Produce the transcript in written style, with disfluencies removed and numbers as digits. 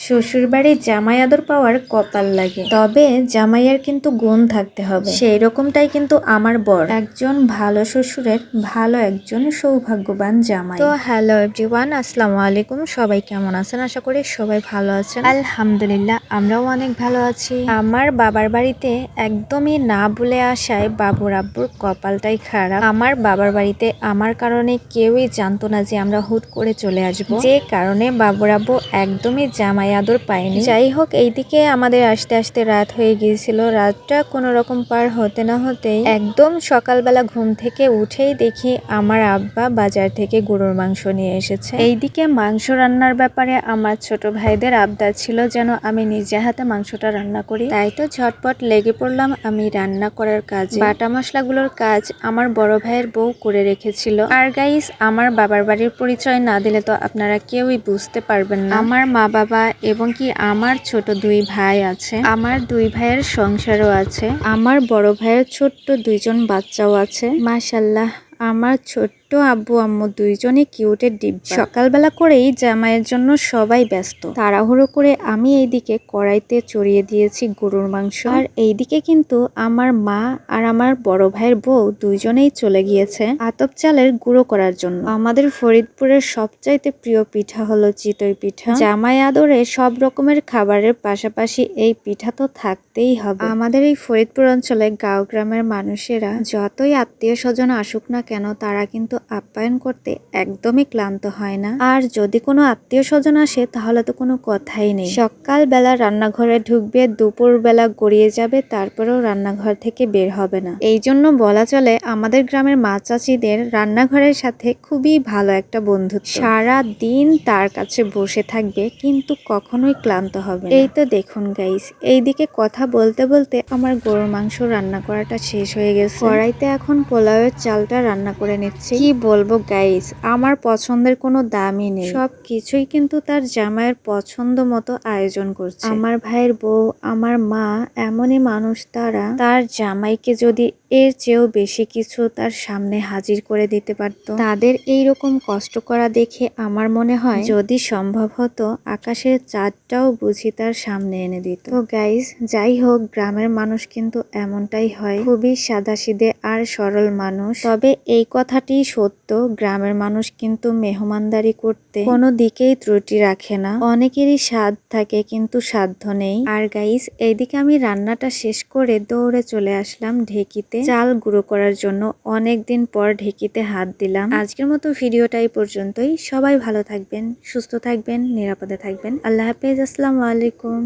শ্বশুরবাড়ির জামাই আদর পাওয়ার কপাল লাগে, তবে জামাইয়ের কিন্তু গুণ থাকতে হবে। সেই রকমটাই কিন্তু আমার বর, একজন ভালো শ্বশুরের ভালো একজন সৌভাগ্যবান জামাই। তো হ্যালো এভরিওয়ান, আসসালামু আলাইকুম। সবাই কেমন আছেন? আশা করি সবাই ভালো আছেন। আলহামদুলিল্লাহ, আমরাও অনেক ভালো আছি। আমার বাবার বাড়িতে একদমই না বলে আসায় বাবুর আব্বুর কপালটাই খারাপ। আমার বাবার বাড়িতে আমার কারণে কেউই জানতো না যে আমরা হুট করে চলে আসবো, যে কারণে বাবুর আব্বু একদমই জামাই আদর পায়নি। যাই হোক, এইদিকে আমাদের আসতে আসতে রাত হয়ে গিয়েছিল। রাতটা কোনো রকম পার হতে না হতেই একদম সকালবেলা ঘুম থেকে উঠেই দেখি আমার আব্বা বাজার থেকে গরুর মাংস নিয়ে এসেছে। এইদিকে মাংস রান্নার ব্যাপারে আমার ছোট ভাইদের আবদার ছিল যেন আমি নিজে হাতে মাংসটা রান্না করি, তাই তো ঝটপট লেগে পড়লাম আমি রান্না করার কাজে। বাটা মশলাগুলোর কাজ আমার বড় ভাইয়ের বউ করে রেখেছিল। আর গাইস, আমার বাবার বাড়ির পরিচয় না দিলে তো আপনারা কেউই বুঝতে পারবেন না। আমার মা বাবা এবং কি আমার ছোট দুই ভাই আছে, আমার দুই ভাইয়ের সংসারও আছে, আমার বড় ভাইয়ের ছোট্ট দুইজন বাচ্চাও আছে। মাশাআল্লাহ, আমার ছোট্ট আব্বু আম্মু দুইজনই কিউটের ডিব্বা। সকালবেলা করেই জামাইয়ের জন্য সবাই ব্যস্ত। তাড়াহুড়ো করে আমি এইদিকে কড়াইতে চড়িয়ে দিয়েছি গরুর মাংস, আর এইদিকে কিন্তু আমার মা আর আমার বড় ভাইয়ের বউ দুইজনেই চলে গিয়েছে আতপ চালের গুঁড়ো করার জন্য। আমাদের ফরিদপুরের সবচাইতে প্রিয় পিঠা হলো চিতই পিঠা। জামাই আদরে সব রকমের খাবারের পাশাপাশি এই পিঠা তো থাকতেই হবে। আমাদের এই ফরিদপুর অঞ্চলে গাঁও গ্রামের মানুষেরা যতই আত্মীয় স্বজন আসুক না কেন, তারা কিন্তু আপ্যায়ন করতে একদমই ক্লান্ত হয় না। আর যদি কোনো আত্মীয় স্বজন আসে তাহলে তো কোনো কথাই নেই। সকালবেলা রান্নাঘরে ঢুকবে, দুপুর বেলা গড়িয়ে যাবে, তারপরেও রান্নাঘর থেকে বের হবে না। এই জন্য বলা চলে আমাদের গ্রামের মা চাচিদের রান্নাঘরের সাথে খুবই ভালো একটা বন্ধুত্ব। সারা দিন তার কাছে বসে থাকবে কিন্তু কখনোই ক্লান্ত হবে না। এই তো দেখুন গাইস, এইদিকে কথা বলতে বলতে আমার গরুর মাংস রান্না করাটা শেষ হয়ে গেছে। কড়াইতে এখন পোলাওয়ের চালটা রান্না করে নিচ্ছি। কি বলবো গাইস, আমার পছন্দের কোনো দামই নেই, সব কিছুই কিন্তু তার জামাইয়ের পছন্দ মতো আয়োজন করছে। আমার ভাইয়ের বউ, আমার মা এমনই মানুষ, তারা তার জামাইকে যদি এর চেয়েও বেশি কিছু তার সামনে হাজির করে দিতে পারত। তাদের এইরকম কষ্ট করা দেখে আমার মনে হয় যদি সম্ভব হতো আকাশের চাঁদটাও বুঝি তার সামনে এনে দিত। তো গাইস, যাই হোক, গ্রামের মানুষ কিন্তু এমনটাই হয়, খুবই সাদাসিধে আর সরল মানুষ। তবে এই কথাটি সত্য, গ্রামের মানুষ কিন্তু মেহমানদারি করতে কোনো দিকেই ত্রুটি রাখে না। অনেকেরই স্বাদ থাকে কিন্তু সাধ্য নেই। আর গাইস, এইদিকে আমি রান্নাটা শেষ করে দৌড়ে চলে আসলাম ঢেকিতে চাল গুঁড়ো করার জন্য। অনেকদিন পর ঢেকিতে হাত দিলাম। আজকের মতো ভিডিওটা এই পর্যন্তই। সবাই ভালো থাকবেন, সুস্থ থাকবেন, নিরাপদে থাকবেন। আল্লাহ হাফেজ, আসসালামু আলাইকুম।